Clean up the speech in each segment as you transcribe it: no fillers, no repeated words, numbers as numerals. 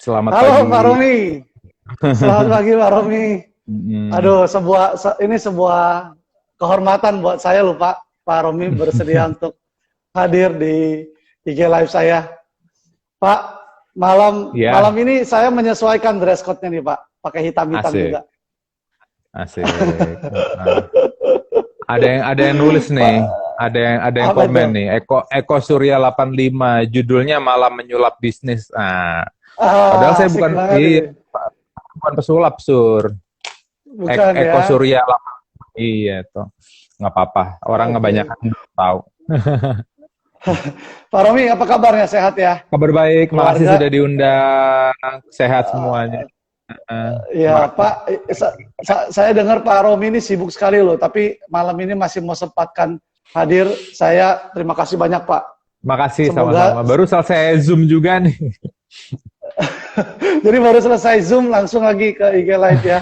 Selamat Halo Pak pagi. Romi, selamat pagi Pak Romi. Mm, Aduh, ini sebuah kehormatan buat saya loh Pak Romi bersedia untuk hadir di IG Live saya. Pak, malam malam ya, ini saya menyesuaikan dress code-nya nih Pak, pakai hitam-hitam asik, juga. asik. Ada yang nulis Pak, nih, ada yang apa itu? komen nih. Eko Surya 85, judulnya malah menyulap bisnis. Nah, padahal Ah, saya asik bukan banget ini. bukan pesulap, Sur. Bukan Eko ya. Surya 85. Iya tuh. Nggak apa-apa. Orang Oke. kebanyakan belum tahu. Pak Romi, apa kabarnya? Sehat ya? Kabar baik, makasih sudah Keluarga? diundang. Sehat semuanya. Ya, Makasih. Pak, saya dengar Pak Romi ini sibuk sekali loh, tapi malam ini masih mau sempatkan hadir. Saya terima kasih banyak, Pak. Makasih sama-sama. Semoga, Baru selesai Zoom juga nih. jadi baru selesai Zoom, langsung lagi ke IG Live ya.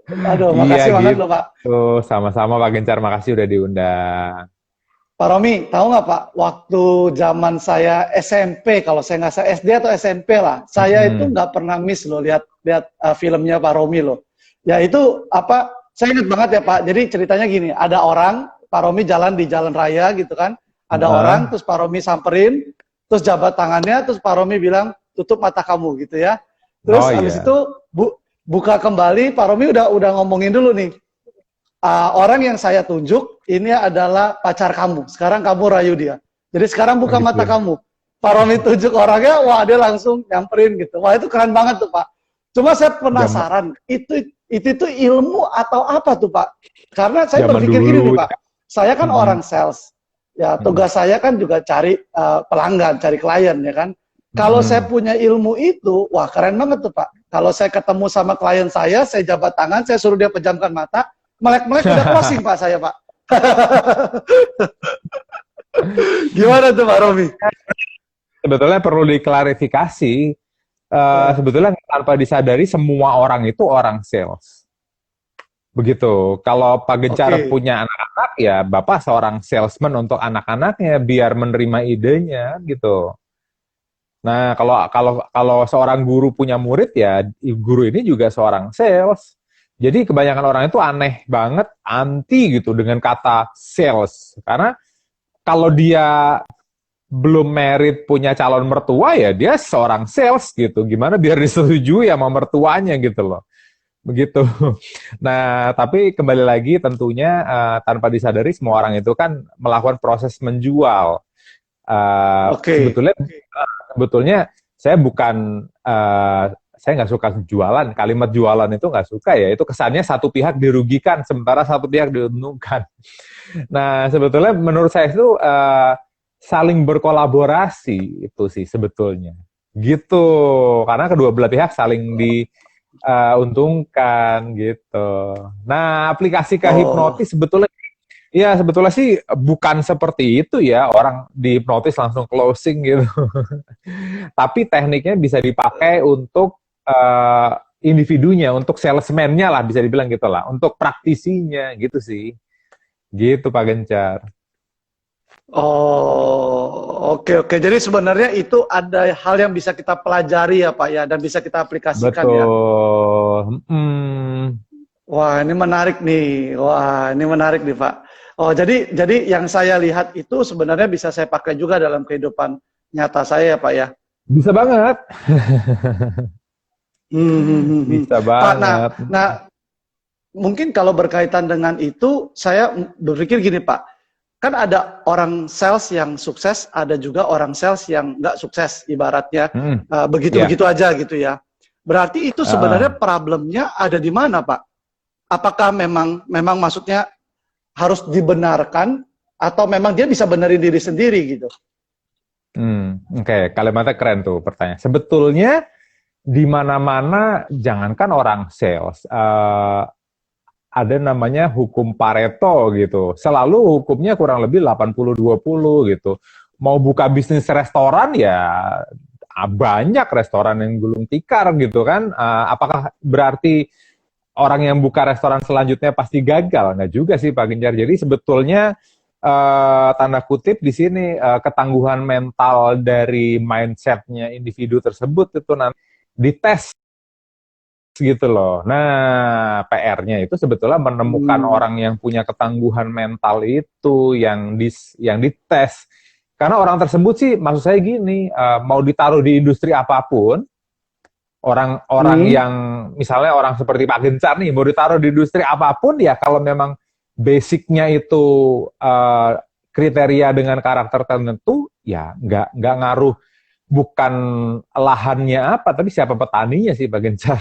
Aduh, Iya makasih banget gitu. loh, Pak. Sama-sama Pak Gencar, makasih udah diundang. Pak Romi, tahu nggak Pak, waktu zaman saya SMP, kalau saya nggak salah SD atau SMP lah, saya itu Hmm. nggak pernah miss loh lihat lihat filmnya Pak Romi loh. Ya itu apa? Saya ingat banget ya Pak. Jadi ceritanya gini, ada orang Pak Romi jalan di jalan raya gitu kan, ada orang Heeh. terus Pak Romi samperin, terus jabat tangannya, terus Pak Romi bilang tutup mata kamu gitu ya. Terus Oh abis iya. itu buka kembali, Pak Romi udah ngomongin dulu nih, orang yang saya tunjuk ini adalah pacar kamu. Sekarang kamu rayu dia. Jadi sekarang Oh buka gitu. mata kamu. Pak Romi tunjuk orangnya, wah dia langsung nyamperin gitu. Wah itu keren banget tuh Pak. Cuma saya Zaman penasaran, itu tuh ilmu atau apa tuh Pak? Karena saya zaman berpikir gini nih dulu Pak, ya. saya kan Mm-mm. orang sales. Ya Mm-mm. tugas saya kan juga cari pelanggan, cari klien ya kan. Kalau saya Mm-mm. punya ilmu itu, wah keren banget tuh Pak. Kalau saya ketemu sama klien saya jabat tangan, saya suruh dia pejamkan mata, melek-melek udah closing Pak saya Pak. Gimana tuh Pak Romi? Sebetulnya perlu diklarifikasi. Uh, Sebetulnya tanpa disadari semua orang itu orang sales. Begitu. Kalau Pak Gencar Oke. punya anak-anak, ya Bapak seorang salesman untuk anak-anaknya biar menerima idenya gitu. Nah, kalau kalau kalau seorang guru punya murid ya guru ini juga seorang sales. Jadi kebanyakan orang itu aneh banget anti gitu dengan kata sales. Karena kalau dia belum merit punya calon mertua ya dia seorang sales gitu. Gimana biar disetujui sama mertuanya gitu loh. Begitu. Nah, tapi kembali lagi tentunya tanpa disadari semua orang itu kan melakukan proses menjual. Uh, Oke. sebetulnya sebetulnya saya bukan saya nggak suka jualan, kalimat jualan itu nggak suka ya, itu kesannya satu pihak dirugikan sementara satu pihak diuntungkan. Nah sebetulnya menurut saya itu saling berkolaborasi itu sih sebetulnya gitu, karena kedua belah pihak saling diuntungkan gitu. Nah aplikasi Oh, hipnotis sebetulnya ya sebetulnya sih bukan seperti itu ya, orang dihipnotis langsung closing gitu. Tapi tekniknya bisa dipakai untuk individunya, untuk salesman-nya lah bisa dibilang gitu lah, untuk praktisinya gitu sih. Gitu Pak Gencar. oke oke. Jadi sebenarnya itu ada hal yang bisa kita pelajari ya Pak ya, dan bisa kita aplikasikan ya. Betul. Hmm, Wah ini menarik nih. Wah ini menarik nih Pak. Oh jadi yang saya lihat itu sebenarnya bisa saya pakai juga dalam kehidupan nyata saya ya Pak ya. bisa banget. Hmm. Bisa Pak, banget. nah mungkin kalau berkaitan dengan itu, saya berpikir gini Pak, kan ada orang sales yang sukses, ada juga orang sales yang nggak sukses, ibaratnya Hmm, begitu-begitu ya. aja gitu ya. Berarti itu sebenarnya Uh, problemnya ada di mana Pak? Apakah memang maksudnya harus dibenarkan atau memang dia bisa benerin diri sendiri gitu? Oke, kalimatnya keren tuh pertanyaan. Sebetulnya di mana-mana, jangankan orang sales, ada namanya hukum Pareto gitu. Selalu hukumnya kurang lebih 80-20 gitu. Mau buka bisnis restoran ya banyak restoran yang gulung tikar gitu kan. Apakah berarti orang yang buka restoran selanjutnya pasti gagal? Nggak juga sih Pak Genjar. Jadi sebetulnya tanda kutip di sini ketangguhan mental dari mindsetnya individu tersebut itu nanti dites gitu loh. Nah, PR-nya itu sebetulnya menemukan orang yang punya ketangguhan mental itu yang dites. Karena orang tersebut sih, maksud saya gini, mau ditaruh di industri apapun, orang-orang yang misalnya orang seperti Pak Gencar nih, mau ditaruh di industri apapun ya, kalau memang basicnya itu kriteria dengan karakter tertentu, ya nggak ngaruh. Bukan lahannya apa, tapi siapa petaninya sih Pak Gencar.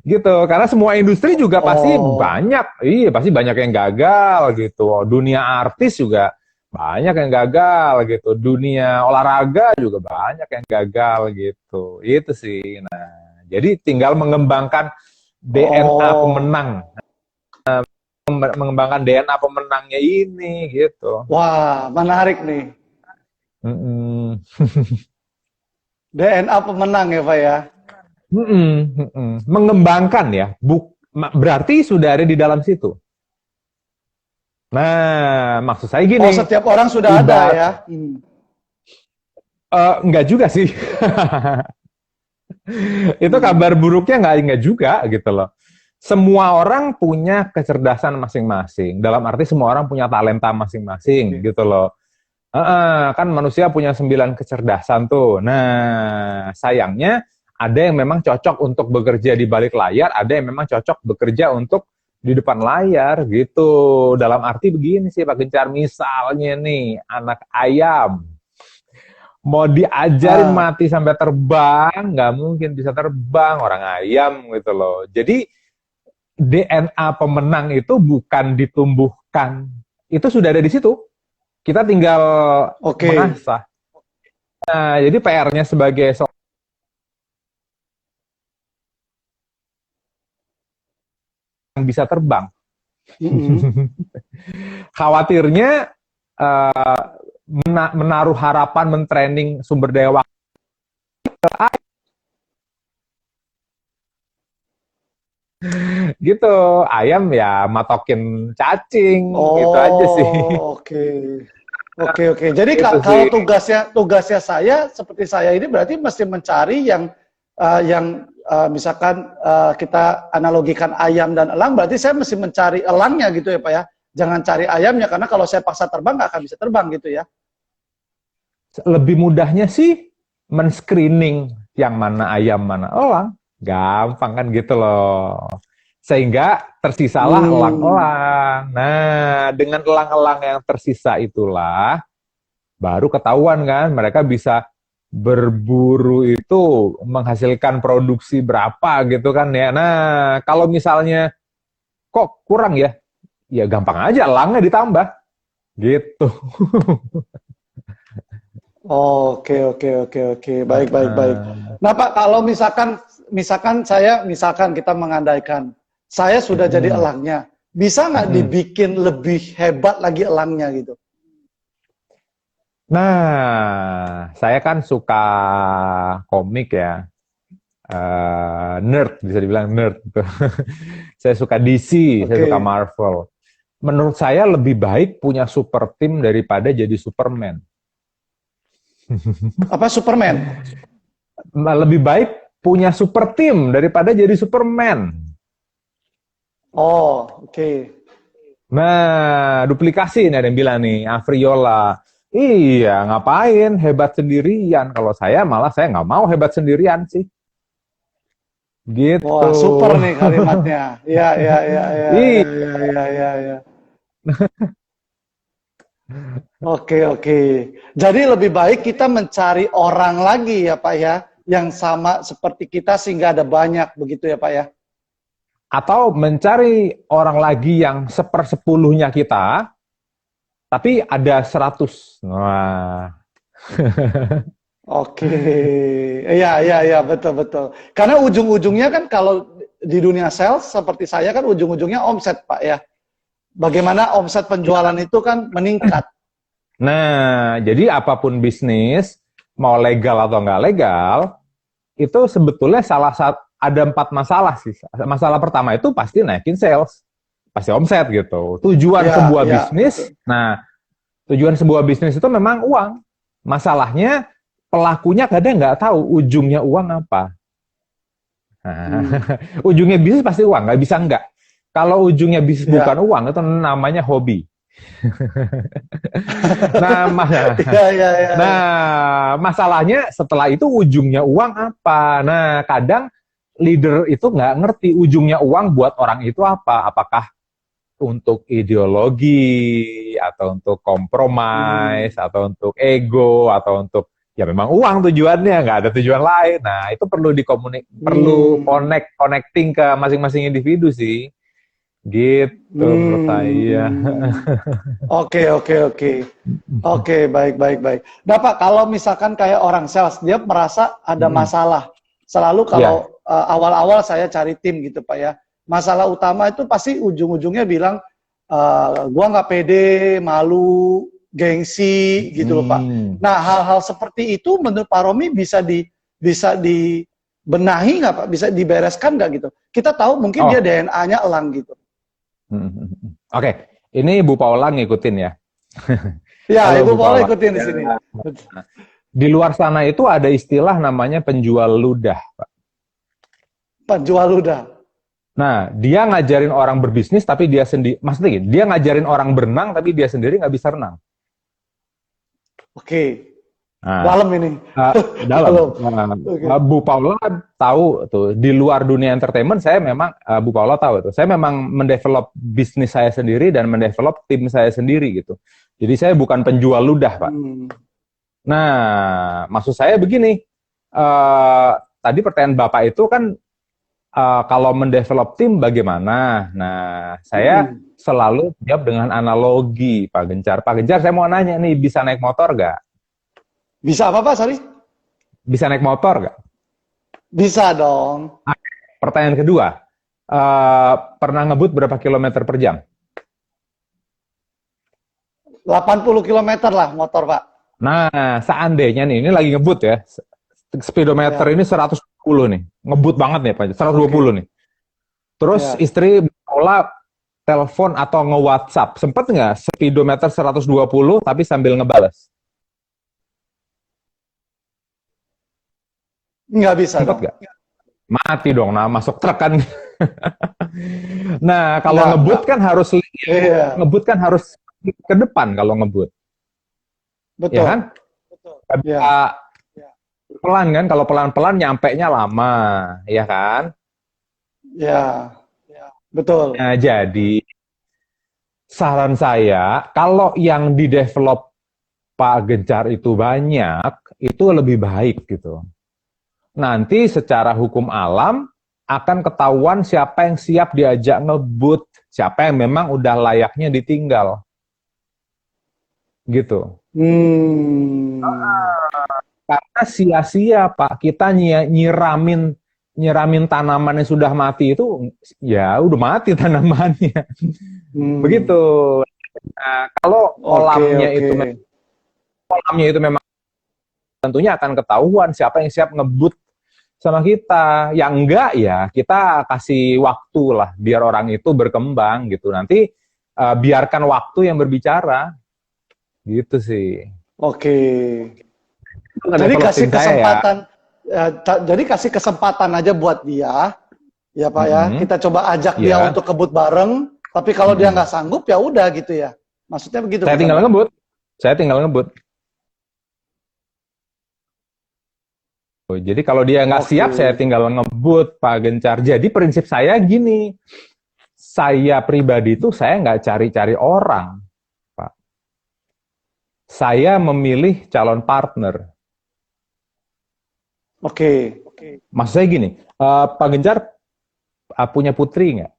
Gitu, karena semua industri juga pasti banyak, pasti banyak yang gagal gitu. Dunia artis juga banyak yang gagal gitu. Dunia olahraga juga banyak yang gagal gitu. Itu sih. Nah, jadi tinggal mengembangkan DNA pemenang. Mengembangkan DNA pemenangnya ini gitu. Wah, menarik nih. DNA pemenang ya, Pak ya. Mengembangkan ya, berarti sudah ada di dalam situ. Nah, maksud saya gini. Oh, setiap orang sudah ada ya. Enggak juga sih. Itu kabar buruknya enggak juga gitu loh. Semua orang punya kecerdasan masing-masing. Dalam arti semua orang punya talenta masing-masing gitu loh. Kan manusia punya 9 kecerdasan tuh. Nah, sayangnya ada yang memang cocok untuk bekerja di balik layar, ada yang memang cocok bekerja untuk di depan layar gitu. Dalam arti begini sih Pak Gencar, misalnya nih anak ayam mau diajarin mati sampai terbang, nggak mungkin bisa terbang orang ayam gitu loh. Jadi DNA pemenang itu bukan ditumbuhkan, itu sudah ada di situ. Kita tinggal mengasah. Nah, jadi PR-nya sebagai yang bisa terbang. Khawatirnya menaruh harapan, mentraining sumber daya waktu gitu. Ayam ya matokin cacing, gitu aja sih. Oke. Jadi gitu kalau tugasnya saya seperti saya ini berarti mesti mencari yang misalkan kita analogikan ayam dan elang, berarti saya mesti mencari elangnya gitu ya Pak ya. Jangan cari ayamnya, karena kalau saya paksa terbang nggak akan bisa terbang gitu ya. Lebih mudahnya sih men-screening yang mana ayam, mana elang. Gampang kan gitu loh. Sehingga tersisalah elang-elang. Nah, dengan elang-elang yang tersisa itulah baru ketahuan kan, mereka bisa berburu itu menghasilkan produksi berapa gitu kan ya. Nah, kalau misalnya kok kurang ya, ya gampang aja elangnya ditambah gitu. Oke. Baik. Nah Pak, kalau misalkan kita mengandaikan saya sudah jadi elangnya, bisa nggak dibikin lebih hebat lagi elangnya gitu? Nah, saya kan suka komik ya, nerd, bisa dibilang nerd. Saya suka DC, saya suka Marvel. Menurut saya lebih baik punya super team daripada jadi Superman. Apa Superman? Lebih baik punya super team daripada jadi Superman. Oke. Nah, duplikasi nih ada yang bilang nih, Afriola. Iya, ngapain hebat sendirian? Kalau saya malah saya nggak mau hebat sendirian sih. Gitu. Wah, super nih kalimatnya. Iya. Oke. Jadi lebih baik kita mencari orang lagi ya Pak ya, yang sama seperti kita sehingga ada banyak begitu ya Pak ya. Atau mencari orang lagi yang 1/10-nya kita, tapi ada 100. Wah. Oke. Iya, betul. Karena ujung-ujungnya kan kalau di dunia sales seperti saya kan ujung-ujungnya omset Pak ya. Bagaimana omset penjualan itu kan meningkat. Nah, jadi apapun bisnis, mau legal atau nggak legal, itu sebetulnya ada 4 masalah sih. Masalah pertama itu pasti naikin sales, pasti omset gitu. Tujuan sebuah bisnis itu memang uang. Masalahnya pelakunya kadang nggak tahu ujungnya uang apa. Nah, ujungnya bisnis pasti uang, nggak bisa enggak. Kalau ujungnya bisnis bukan Ya. uang, itu namanya hobi. Nah, Ya, ya, ya, nah, ya. masalahnya setelah itu ujungnya uang apa? Nah, kadang leader itu nggak ngerti ujungnya uang buat orang itu apa. Apakah untuk ideologi, atau untuk kompromis, Hmm. atau untuk ego, atau untuk ya memang uang tujuannya, nggak ada tujuan lain. Nah, itu perlu Hmm. connecting ke masing-masing individu sih. Gitu menurut saya. Hmm. Oke, oke, oke. Oke, baik, baik, baik. Nah, Pak, kalau misalkan kayak orang sales, dia merasa ada masalah. Selalu Ya. kalau awal-awal saya cari tim gitu, Pak ya. Masalah utama itu pasti ujung-ujungnya bilang, gua nggak pede, malu, gengsi, gitu loh, Pak. Hmm. Nah, hal-hal seperti itu menurut Pak Romi bisa dibenahi nggak, Pak? Bisa dibereskan nggak gitu? Kita tahu mungkin dia Oh. DNA-nya elang gitu. Oke. Ini Bu Paula ngikutin ya. Ya, Halo Ibu Bu Paula Paula. ikutin di sini. Di luar sana itu ada istilah namanya penjual ludah. Penjual ludah. Nah, dia ngajarin orang berbisnis tapi dia sendiri, maksudnya gini, dia ngajarin orang berenang tapi dia sendiri nggak bisa renang. Oke, Nah, dalam ini. dalam. Dalam. Nah, Oke. Bu Paula tahu tuh di luar dunia entertainment saya memang Bu Paula tahu tuh. Saya memang mendevelop bisnis saya sendiri dan mendevelop tim saya sendiri gitu. Jadi saya bukan penjual ludah, Pak. Hmm. Nah, maksud saya begini. Tadi pertanyaan Bapak itu kan kalau mendevelop tim bagaimana? Nah, saya Hmm. selalu jawab dengan analogi, Pak Gencar. Pak Gencar, saya mau nanya nih, bisa naik motor nggak? Bisa apa, Pak? Sorry? Bisa naik motor nggak? Bisa dong. Pertanyaan kedua, pernah ngebut berapa kilometer per jam? 80 kilometer lah motor, Pak. Nah, seandainya nih, ini lagi ngebut ya, speedometer Ya. ini 120 nih, ngebut banget nih Pak, 120 Oke. nih. Terus Ya. istri olah telepon atau nge-WhatsApp, sempet nggak speedometer 120 tapi sambil ngebales? Nggak bisa Sempet dong. nggak? Mati dong, nah masuk truk kan. Nah, kalau Nggak. Iya. ngebut kan harus ke depan kalau ngebut, ya kan? Betul. Nggak bisa Ya. pelan kan, kalau pelan-pelan nyampe-nya lama, ya kan? Ya. Betul. Nah, jadi saran saya, kalau yang di develop Pak Gencar itu banyak, itu lebih baik gitu. Nanti secara hukum alam akan ketahuan siapa yang siap diajak ngebut, siapa yang memang udah layaknya ditinggal, gitu. Hmm. Karena sia-sia Pak, kita nyiramin tanaman yang sudah mati itu, ya udah mati tanamannya. Begitu. Hmm. Nah, kalau Oke, oke. kolamnya itu memang tentunya akan ketahuan siapa yang siap ngebut sama kita. Yang enggak ya kita kasih waktu lah biar orang itu berkembang gitu. Nanti biarkan waktu yang berbicara gitu sih. Oke. Itu Jadi ngedevelop kasih tim saya ya. kesempatan, jadi kasih kesempatan aja buat dia, ya Pak ya. Mm-mm. Kita coba ajak dia Ya. untuk kebut bareng. Tapi kalau dia Mm-mm. nggak sanggup ya udah gitu ya. Maksudnya begitu Saya bukan tinggal Pak? ngebut. Saya tinggal ngebut. Jadi kalau dia nggak siap, Oke. saya tinggal ngebut, Pak Gencar. Jadi prinsip saya gini, saya pribadi itu saya nggak cari-cari orang, Pak. Saya memilih calon partner. Oke. Maksud saya gini, Pak Gencar punya putri nggak?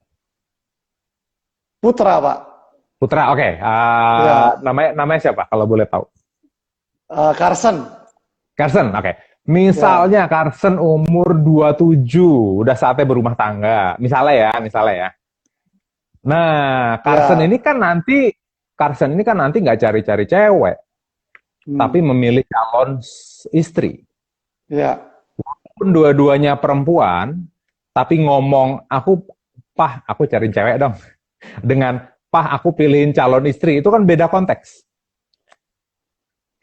Putra Pak. Putra, oke. Ya. Namanya siapa kalau boleh tahu? Carson. Carson, oke. Ya. Misalnya Carson umur 27, udah saatnya berumah tangga. Misalnya ya. Nah, Ya. Carson ini kan nanti nggak cari-cari cewek, tapi Hmm. memilih calon istri. Ya. Pun dua-duanya perempuan, tapi ngomong aku cari cewek dong. Dengan aku pilihin calon istri, itu kan beda konteks.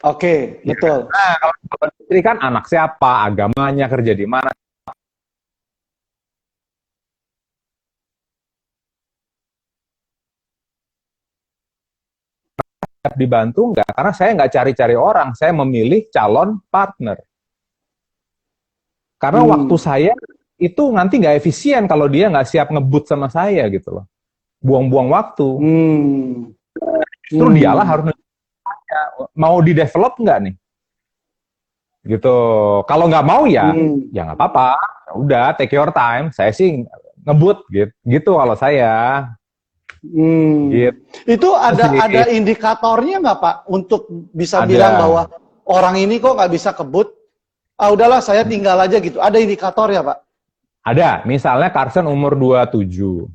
Oke, Ya. betul. Nah, kalau istri kan anak siapa, agamanya, kerja di mana, siap dibantu nggak? Karena saya nggak cari-cari orang, saya memilih calon partner. Karena waktu Hmm. saya itu nanti nggak efisien kalau dia nggak siap ngebut sama saya gitu loh. Buang-buang waktu. Hmm. Justru dialah Hmm. harus mau di develop nggak nih? Gitu. Kalau nggak mau ya, Hmm. ya nggak apa-apa. Udah, take your time. Saya sih ngebut gitu. Gitu kalau saya. Hmm. Gitu Itu ada sih. indikatornya nggak Pak untuk bisa bilang Ada. bahwa orang ini kok nggak bisa kebut? Ah udahlah saya tinggal aja gitu. Ada indikator ya Pak? Ada. Misalnya Carson umur 27.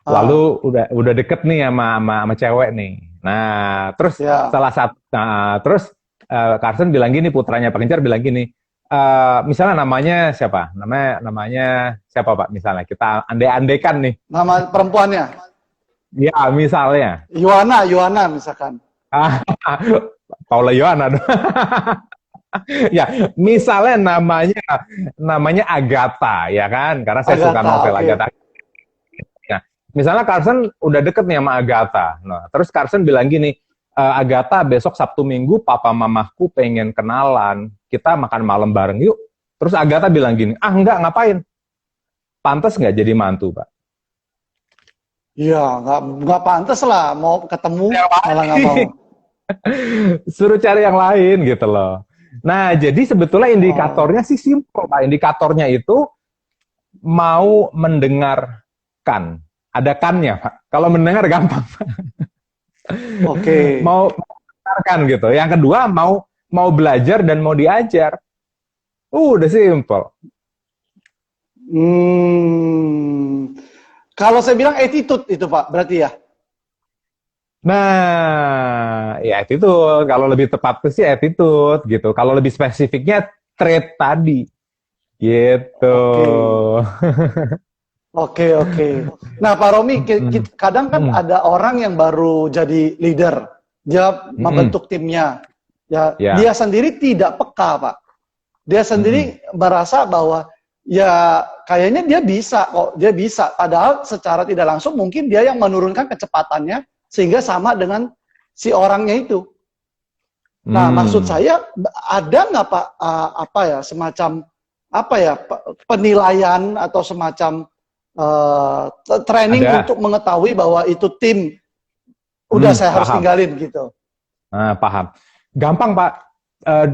Lalu Ah, udah deket nih sama cewek nih. Nah, terus ya. salah satu terus Carson bilang gini, putranya Pak Gencar bilang gini, misalnya namanya siapa? Namanya siapa Pak? Misalnya kita andai-andaikan nih. Nama perempuannya Ya, misalnya. Yohana misalkan. Paula Yohana. Ya, misalnya namanya Agatha, ya kan? Karena saya suka Agatha, novel oke. Agatha. Nah, misalnya Carson udah deket nih sama Agatha. Nah, terus Carson bilang gini, Agatha besok Sabtu Minggu papa mamaku pengen kenalan, kita makan malam bareng yuk. Terus Agatha bilang gini, ah enggak ngapain? Pantas nggak jadi mantu, Pak? Iya, nggak pantas lah mau ketemu Yang malah nggak mau. lain. Suruh cari yang lain gitu loh. Nah, jadi sebetulnya indikatornya Oh, sih simpel, Pak. Indikatornya itu mau mendengarkan. Ada kannya, Pak. Kalau mendengar gampang. oke. Mau mendengarkan gitu. Yang kedua mau belajar dan mau diajar. Udah simple. Hmm. Kalau saya bilang attitude itu Pak, berarti ya. Nah, ya attitude. Kalau lebih tepat sih attitude gitu. Kalau lebih spesifiknya trait tadi gitu. Oke. Oke, oke. Nah, Pak Romi, Mm-mm. kadang kan Mm-mm. ada orang yang baru jadi leader, dia Mm-mm. membentuk timnya. Ya, dia Ya. sendiri tidak peka, Pak. Dia Mm-mm. sendiri merasa bahwa ya kayaknya dia bisa kok, dia bisa. Padahal secara tidak langsung mungkin dia yang menurunkan kecepatannya sehingga sama dengan si orangnya itu. Nah, maksud Hmm. saya ada nggak Pak apa ya semacam apa ya penilaian atau semacam training Ada. untuk mengetahui bahwa itu tim udah saya harus Paham. tinggalin gitu. Paham. Gampang, Pak. Eh,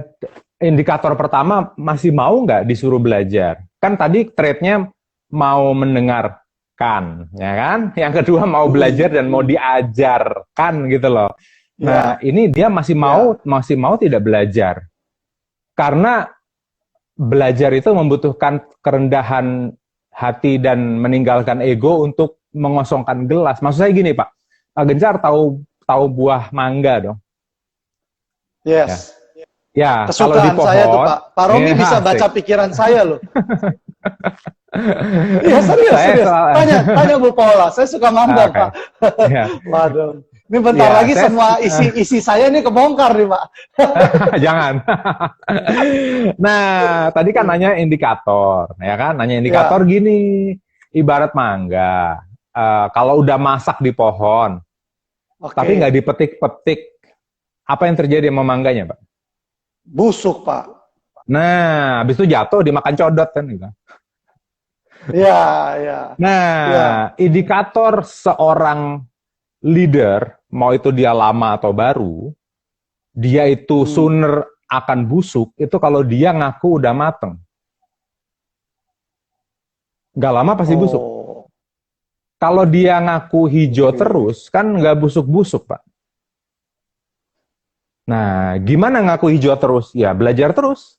Indikator pertama masih mau nggak disuruh belajar? Kan tadi trade-nya mau mendengarkan, ya kan? Yang kedua mau belajar dan mau diajarkan gitu loh. Nah, Ya, ini dia masih mau tidak belajar. Karena belajar itu membutuhkan kerendahan hati dan meninggalkan ego untuk mengosongkan gelas. Maksud saya gini, Pak. Pak Gencar tahu tahu buah mangga dong. Ya. yes. Ya, kalau di Kesukaan saya tuh pohon, Pak. Pak Romi ya bisa asik. baca pikiran saya loh. Iya serius, Saya serius. soal, Tanya Bu Paula. Saya suka mangga oke, Pak. ya, Waduh. Ini bentar ya, lagi saya semua isi saya ini kebongkar nih Pak. jangan. Nah, tadi kan nanya indikator, ya kan? Nanya indikator Ya, gini, ibarat mangga. Kalau udah masak di pohon, tapi nggak oke. dipetik-petik, apa yang terjadi sama mangganya, Pak? Busuk Pak. Nah, habis itu jatuh dimakan codot kan gitu. Ya, ya, ya. Nah, indikator seorang leader, mau itu dia lama atau baru, dia itu Hmm. sooner akan busuk, itu kalau dia ngaku udah mateng. Nggak lama pasti busuk. Oh, Kalau dia ngaku hijau oke. terus, kan nggak busuk-busuk, Pak. Nah, gimana ngaku hijau terus? Ya, belajar terus.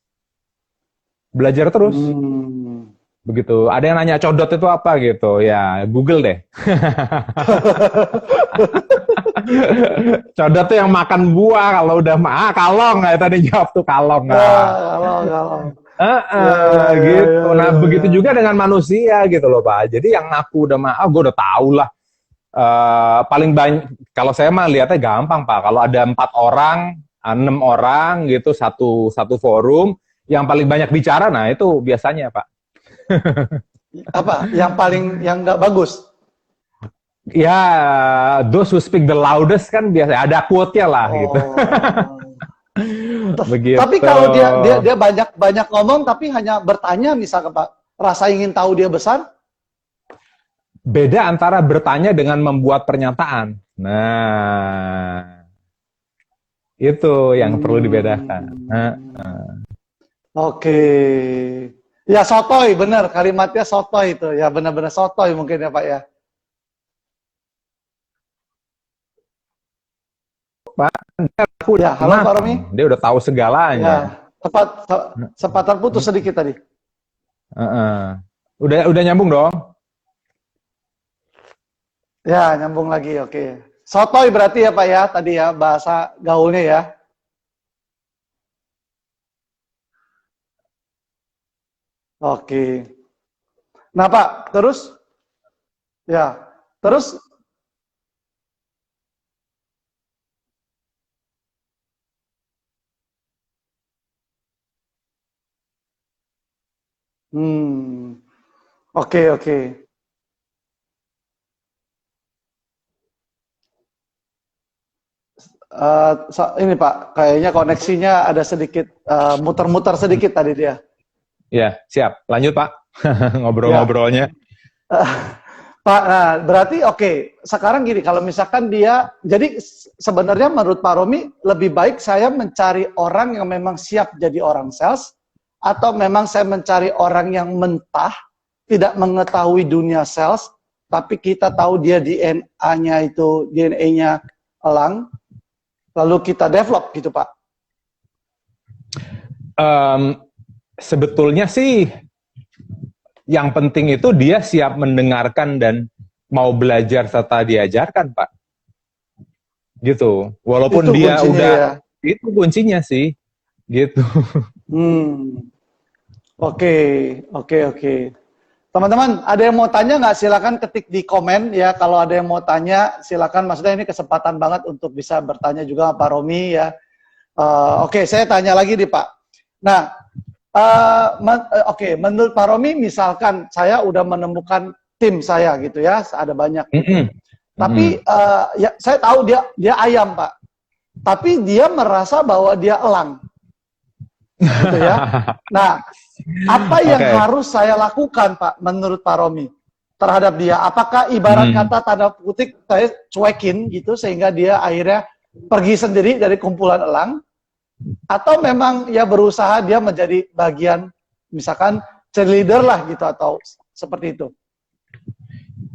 Belajar terus. Hmm. Begitu. Ada yang nanya codot itu apa gitu. Ya, Google deh. Codot tuh yang makan buah kalau udah kalong kayak tadi jawab tuh kalong. Ah, Nah, kalau. Ya, ya, ya, ya, gitu. Nah, ya, begitu ya. juga dengan manusia gitu loh, Pak. Jadi yang ngaku udah gue udah tahu lah. Paling banyak kalau saya mah lihatnya gampang, Pak. Kalau ada 4 orang, 6 orang gitu, satu forum, yang paling banyak bicara, nah itu biasanya Pak. Apa? Yang nggak bagus? Ya, those who speak the loudest kan biasa ada quote-nya lah gitu. Begitu. Tapi kalau dia banyak ngomong tapi hanya bertanya misalkan Pak, rasa ingin tahu dia besar? Beda antara bertanya dengan membuat pernyataan. Nah, itu yang perlu dibedakan. Oke. Ya sotoy, benar kalimatnya sotoy itu. Ya benar-benar sotoy mungkin ya Pak ya. Pak, aku Ya, halo Pak Romi. dia udah tahu segalanya. Ya, sempat terputus sedikit tadi. Udah nyambung dong. Ya, nyambung lagi. Oke. Sotoy berarti ya Pak ya, tadi ya bahasa gaulnya ya. Oke. Nah Pak, terus? Ya, terus? Oke. Ini Pak, kayaknya koneksinya ada sedikit muter-muter sedikit tadi dia. Ya, siap. Lanjut Pak, ngobrol-ngobrolnya. Pak, nah berarti oke. Sekarang gini, kalau misalkan dia, jadi sebenarnya menurut Pak Romi, lebih baik saya mencari orang yang memang siap jadi orang sales, atau memang saya mencari orang yang mentah, tidak mengetahui dunia sales, tapi kita tahu dia DNA-nya elang, lalu kita develop gitu Pak. Sebetulnya sih yang penting itu dia siap mendengarkan dan mau belajar serta diajarkan Pak. Gitu. Walaupun Itu dia udah ya? Itu kuncinya sih. Gitu. Oke. Teman-teman, ada yang mau tanya nggak? Silakan ketik di komen ya. Kalau ada yang mau tanya, silakan. Maksudnya ini kesempatan banget untuk bisa bertanya juga sama Pak Romi ya. Oke, saya tanya lagi nih Pak. Nah, menurut Pak Romi, misalkan saya udah menemukan tim saya gitu ya, ada banyak. Gitu. Tapi ya, saya tahu dia ayam Pak. Tapi dia merasa bahwa dia elang. Gitu ya. Nah, apa yang harus saya lakukan Pak menurut Pak Romi terhadap dia? Apakah ibarat kata tanda kutip saya cuekin gitu sehingga dia akhirnya pergi sendiri dari kumpulan elang, atau memang ya berusaha dia menjadi bagian misalkan cheerleader lah gitu atau seperti itu?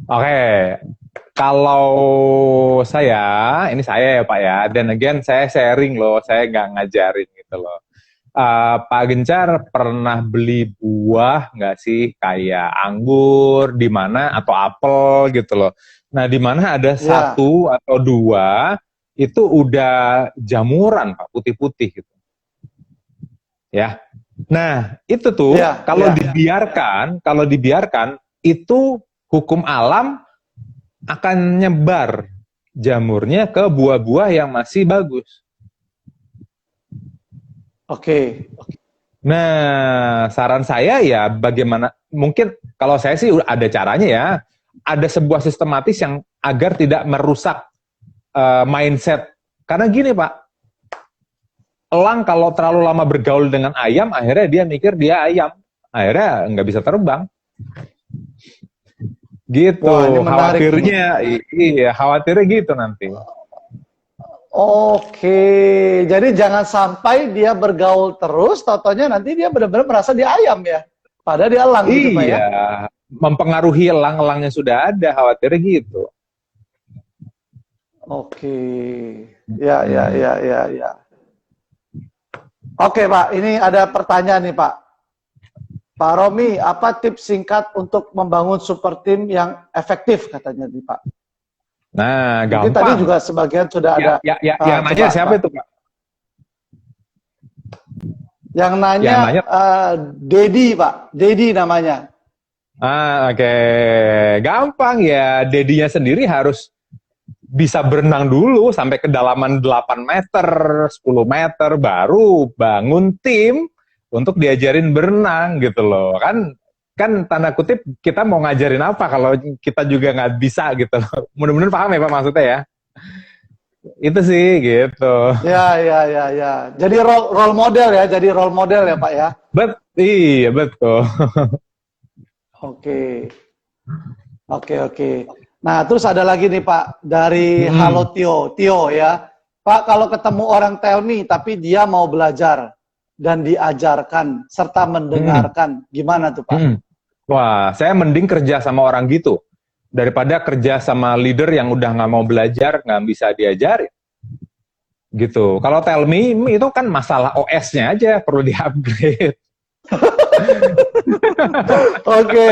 Oke. Kalau ini saya ya Pak ya, dan again saya sharing loh, saya nggak ngajarin gitu loh. Pak Gencar pernah beli buah nggak sih, kayak anggur di mana atau apel gitu loh. Nah di mana ada satu atau dua itu udah jamuran Pak, putih-putih gitu. Ya. Nah itu tuh kalau dibiarkan itu hukum alam akan nyebar jamurnya ke buah-buah yang masih bagus. Oke. Nah, saran saya ya bagaimana, mungkin kalau saya sih ada caranya ya, ada sebuah sistematis yang agar tidak merusak mindset. Karena gini Pak, elang kalau terlalu lama bergaul dengan ayam, akhirnya dia mikir dia ayam, akhirnya nggak bisa terbang. Gitu. Wah, khawatirnya gitu nanti. Oke, jadi jangan sampai dia bergaul terus, totonya nanti dia benar-benar merasa dia ayam ya, padahal dia elang gitu Pak ya. Iya, mempengaruhi elang-elang yang sudah ada, khawatirnya gitu. Oke, ya. Oke Pak, ini ada pertanyaan nih Pak. Pak Romi, apa tips singkat untuk membangun super team yang efektif katanya nih Pak? Nah, gampang. Mungkin tadi juga sebagian sudah ada. Yang nanya siapa itu Pak? Yang nanya Dedi Pak, Dedi namanya. Oke. Gampang ya, Dedinya sendiri harus bisa berenang dulu sampai kedalaman 8 meter, 10 meter, baru bangun tim untuk diajarin berenang gitu loh. Kan tanda kutip kita mau ngajarin apa kalau kita juga nggak bisa gitu loh. Mudah-mudahan paham ya Pak maksudnya ya. Itu sih gitu. Ya. Jadi role model ya, jadi role model ya Pak ya. Iya betul. Oke. Oke. Nah, terus ada lagi nih Pak dari Halo Tio ya. Pak, kalau ketemu orang Telmi tapi dia mau belajar dan diajarkan serta mendengarkan, gimana tuh Pak? Wah, saya mending kerja sama orang gitu daripada kerja sama leader yang udah nggak mau belajar, nggak bisa diajarin. Gitu. Kalau Telmi itu kan masalah OS-nya aja perlu di-upgrade. Oke.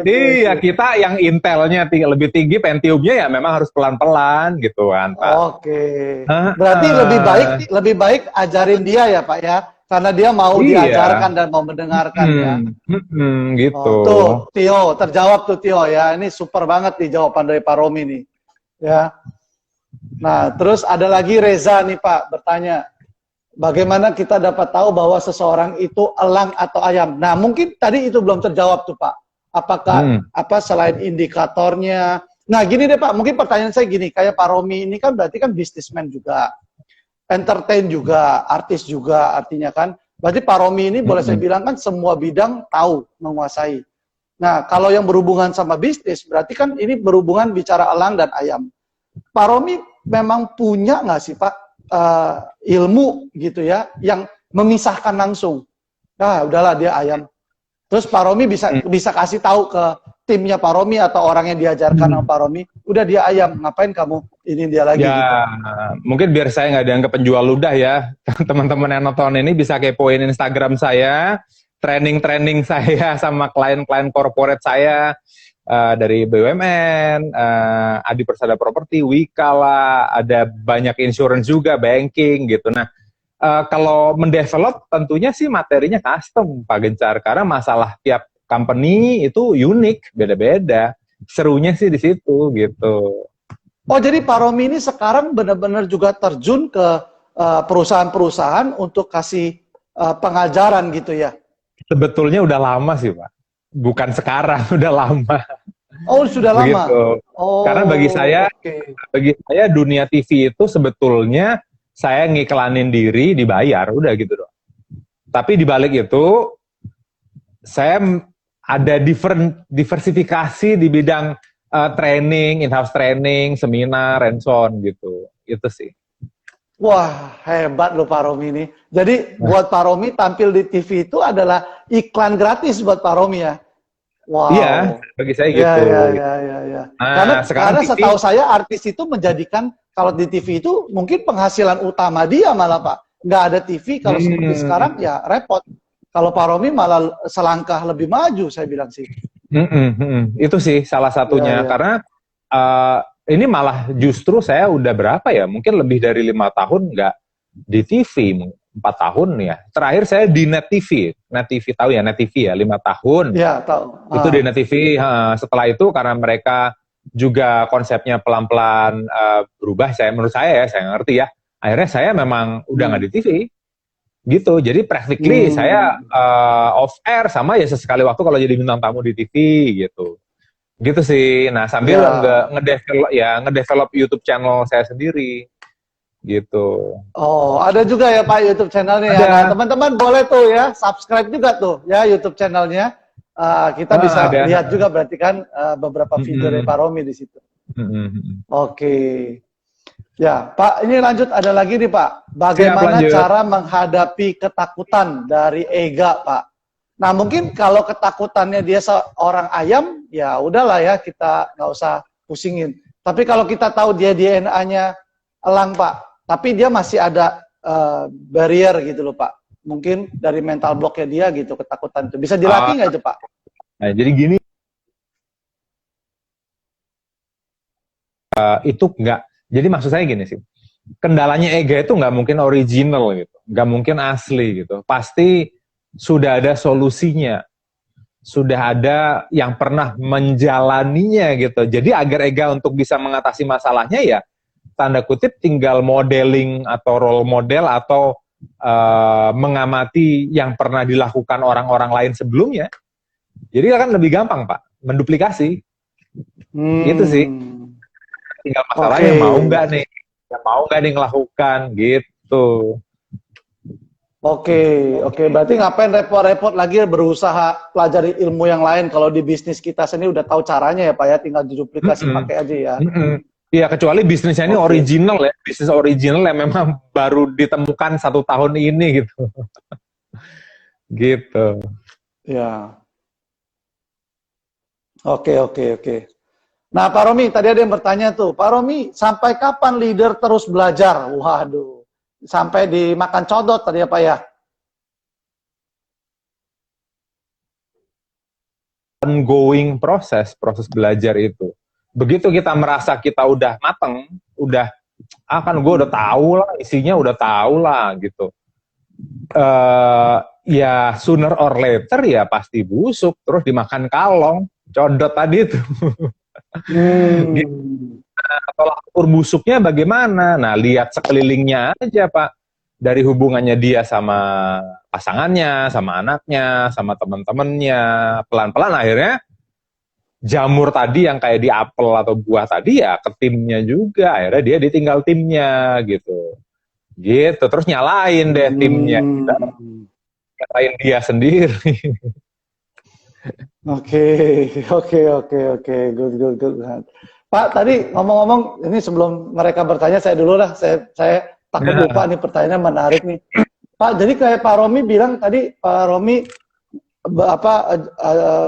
Iya, kita yang Intelnya lebih tinggi, Pentiumnya ya memang harus pelan-pelan gitu kan, Pak. Oke. Berarti lebih baik ajarin dia ya, Pak ya. Karena dia mau diajarkan dan mau mendengarkan ya. Gitu. Tuh, Tio, terjawab tuh Tio ya. Ini super banget nih jawaban dari Pak Romi nih. Ya. Nah, terus ada lagi Reza nih Pak bertanya. Bagaimana kita dapat tahu bahwa seseorang itu elang atau ayam? Nah, mungkin tadi itu belum terjawab tuh, Pak. Apakah selain indikatornya? Nah, gini deh, Pak. Mungkin pertanyaan saya gini, kayak Pak Romi ini kan berarti kan bisnismen juga, entertain juga, artis juga, artinya kan. Berarti Pak Romi ini boleh saya bilang kan semua bidang tahu, menguasai. Nah, kalau yang berhubungan sama bisnis, berarti kan ini berhubungan bicara elang dan ayam. Pak Romi memang punya nggak sih, Pak? Ilmu gitu ya yang memisahkan langsung. Nah, udahlah dia ayam. Terus Pak Romi bisa kasih tahu ke timnya Pak Romi atau orang yang diajarkan sama Pak Romi, udah dia ayam, ngapain kamu ini dia lagi ya, gitu. Mungkin biar saya nggak dianggap penjual ludah ya. Teman-teman yang nonton ini bisa kepoin Instagram saya, training saya sama klien-klien corporate saya. Dari BUMN, Adi Persada Properti, Wikala, ada banyak insurance juga, banking gitu. Nah, kalau mendevelop tentunya sih materinya custom, Pak Gencar, karena masalah tiap company itu unik, beda-beda. Serunya sih di situ gitu. Oh, jadi Pak Romi ini sekarang benar-benar juga terjun ke perusahaan-perusahaan untuk kasih pengajaran gitu ya? Sebetulnya udah lama sih, Pak. Bukan sekarang, udah lama. Oh, sudah lama. Begitu. Oh, karena bagi saya dunia TV itu sebetulnya saya ngiklanin diri dibayar, udah gitu dong. Tapi di balik itu saya ada diversifikasi di bidang training, in-house training, seminar, and so on gitu. Itu sih. Wah, hebat loh Pak Romi ini. Jadi buat Pak Romi tampil di TV itu adalah iklan gratis buat Pak Romi ya? Wow. Iya, bagi saya gitu. Iya. Karena setahu saya artis itu menjadikan, kalau di TV itu mungkin penghasilan utama dia malah Pak. Nggak ada TV, kalau seperti sekarang ya repot. Kalau Pak Romi malah selangkah lebih maju, saya bilang sih. Itu sih salah satunya. Karena ini malah justru saya udah berapa ya, mungkin lebih dari 5 tahun nggak di TV, 4 tahun ya. Terakhir saya di Net TV tahu ya, Net TV ya, 5 tahun. Ya, tahu. Itu di Net TV. Setelah itu karena mereka juga konsepnya pelan-pelan berubah, menurut saya ngerti ya. Akhirnya saya memang udah nggak di TV. Gitu, jadi practically saya off air sama ya sesekali waktu kalau jadi bintang tamu di TV gitu. Gitu sih. Nah, sambil ngedevelop YouTube channel saya sendiri. Gitu. Oh, ada juga ya Pak YouTube channelnya ya. Nah, teman-teman boleh tuh ya subscribe juga tuh ya YouTube channelnya. Kita bisa lihat juga berarti kan beberapa video dari Pak Romi di situ. Oke. Ya, Pak, ini lanjut ada lagi nih Pak. Bagaimana cara menghadapi ketakutan dari Ega, Pak? Nah, mungkin kalau ketakutannya dia seorang ayam, ya udahlah ya, kita nggak usah pusingin. Tapi kalau kita tahu dia DNA-nya elang, Pak, tapi dia masih ada barrier gitu loh, Pak. Mungkin dari mental block-nya dia gitu, ketakutan itu. Bisa dilatih nggak itu, Pak? Nah, jadi gini, itu nggak. Jadi maksud saya gini sih, kendalanya Ega itu nggak mungkin original gitu, nggak mungkin asli gitu. Pasti sudah ada solusinya. sudah ada yang pernah menjalaninya gitu. Jadi agar Ega untuk bisa mengatasi masalahnya ya tanda kutip tinggal modeling atau role model atau mengamati yang pernah dilakukan orang-orang lain sebelumnya. Jadi akan lebih gampang Pak menduplikasi. Gitu sih. Tinggal masalahnya mau nggak nih, ngelakukan gitu. Oke. Berarti ngapain repot-repot lagi berusaha pelajari ilmu yang lain kalau di bisnis kita sendiri udah tahu caranya ya Pak ya, tinggal diduplikasi pakai aja ya. Iya, kecuali bisnisnya ini original ya, bisnis original yang memang baru ditemukan 1 tahun ini gitu. Gitu. Ya. Oke. Nah Pak Romi, tadi ada yang bertanya tuh, Pak Romi, sampai kapan leader terus belajar? Waduh. Sampai dimakan codot tadi ya Pak ya? Ongoing proses belajar itu. Begitu kita merasa kita udah mateng, udah, kan gue udah tahu lah, isinya udah tahu lah gitu. Ya sooner or later ya pasti busuk, terus dimakan kalong, codot tadi itu. Tolak ukur busuknya bagaimana? Nah, lihat sekelilingnya aja, Pak. Dari hubungannya dia sama pasangannya, sama anaknya, sama teman-temannya. Pelan-pelan akhirnya jamur tadi yang kayak di apel atau buah tadi ya ke timnya juga. Akhirnya dia ditinggal timnya gitu. Gitu, terus nyalain deh timnya. Nyalain dia sendiri. Oke. Good. Pak, tadi ngomong-ngomong, ini sebelum mereka bertanya, saya dulu lah, saya takut lupa nih, pertanyaannya menarik nih. Pak, jadi kayak Pak Romi bilang tadi, Pak Romi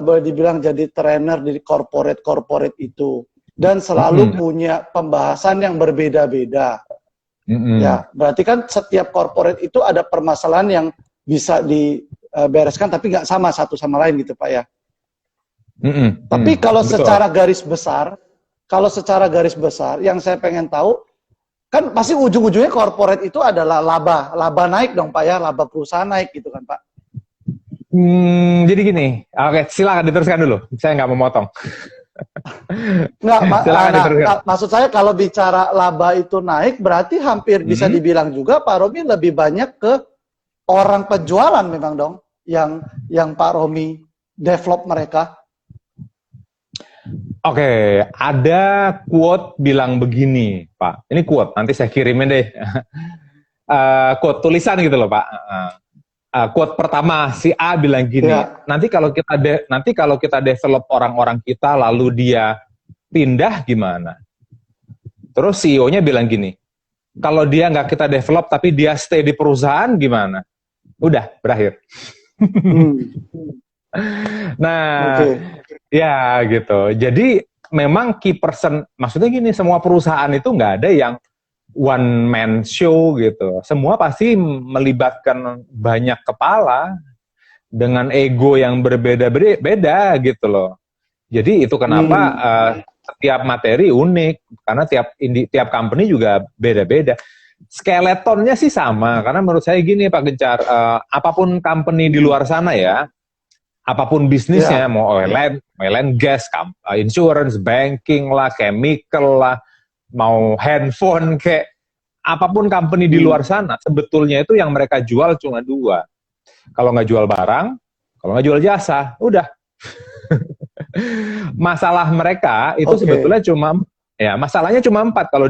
boleh dibilang jadi trainer di corporate itu, dan selalu punya pembahasan yang berbeda-beda. Ya, berarti kan setiap corporate itu ada permasalahan yang bisa dibereskan, tapi nggak sama satu sama lain gitu, Pak ya. Tapi kalau secara garis besar, yang saya pengen tahu, kan pasti ujung-ujungnya corporate itu adalah laba naik dong Pak ya, laba perusahaan naik gitu kan Pak. Jadi gini, oke silakan diteruskan dulu, saya nggak mau motong. Maksud saya kalau bicara laba itu naik, berarti hampir bisa dibilang juga Pak Romi lebih banyak ke orang penjualan memang dong, yang Pak Romi develop mereka. Oke, ada quote bilang begini, Pak. Ini quote, nanti saya kirimin deh. Quote tulisan gitu loh, Pak. Quote pertama si A bilang gini, nanti kalau kita develop orang-orang kita lalu dia pindah gimana? Terus CEO-nya bilang gini, kalau dia nggak kita develop tapi dia stay di perusahaan gimana? Udah, berakhir. Nah, ya gitu. Jadi memang key person, maksudnya gini, semua perusahaan itu nggak ada yang one man show gitu. Semua pasti melibatkan banyak kepala dengan ego yang berbeda-beda gitu loh. Jadi itu kenapa setiap materi unik, karena tiap company juga beda-beda. Skeletonnya sih sama, karena menurut saya gini Pak Gencar, apapun company di luar sana ya, apapun bisnisnya, mau oil and gas, insurance, banking lah, chemical lah, mau handphone kayak apapun company di luar sana, sebetulnya itu yang mereka jual cuma 2. Kalau nggak jual barang, kalau nggak jual jasa, udah. Masalah mereka itu sebetulnya masalahnya cuma 4 kalau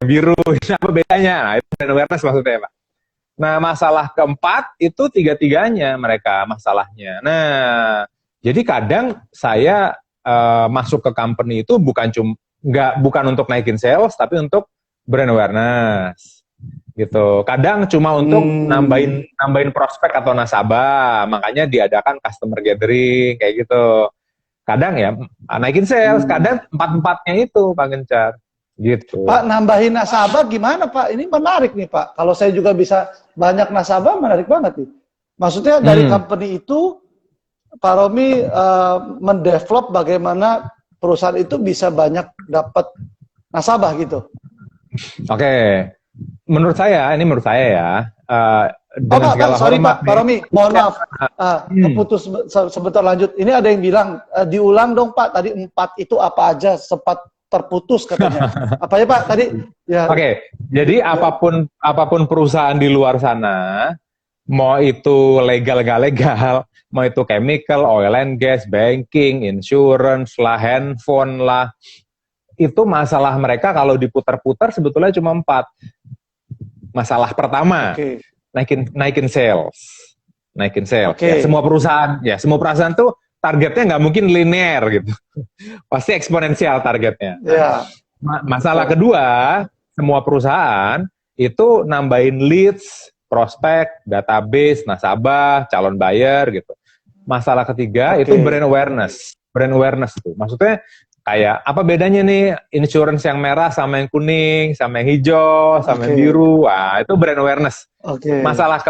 biru, apa bedanya? Nah, itu brand awareness maksudnya, Pak. Nah, masalah keempat itu 3-tiganya mereka masalahnya. Nah, jadi kadang saya masuk ke company itu bukan untuk naikin sales, tapi untuk brand awareness. Gitu. Kadang cuma untuk nambahin prospek atau nasabah, makanya diadakan customer gathering kayak gitu. Kadang ya naikin sales, kadang 4-4-nya itu Pak Gencar. Gitu. Pak, nambahin nasabah gimana Pak? Ini menarik nih Pak. Kalau saya juga bisa banyak nasabah, menarik banget nih. Maksudnya dari company itu, Pak Romi mendevelop bagaimana perusahaan itu bisa banyak dapat nasabah gitu. Oke, menurut saya ya, dengan segala sorry hormat Pak Romi, mohon maaf, putus sebentar lanjut. Ini ada yang bilang, diulang dong Pak, tadi 4 itu apa aja, sempat terputus katanya. Apa ya Pak tadi? Ya. Oke, jadi apapun perusahaan di luar sana, mau itu legal nggak legal, mau itu chemical, oil and gas, banking, insurance lah, handphone lah, itu masalah mereka kalau diputar-putar sebetulnya cuma 4. Masalah pertama, naikin sales. Okay. Ya, semua perusahaan tuh targetnya nggak mungkin linear gitu, pasti eksponensial targetnya. Yeah. Masalah kedua, semua perusahaan itu nambahin leads, prospek, database, nasabah, calon buyer gitu. Masalah ketiga itu brand awareness. Brand awareness tuh, maksudnya kayak apa bedanya nih insurance yang merah sama yang kuning, sama yang hijau, sama yang biru. Wah, itu brand awareness. Masalah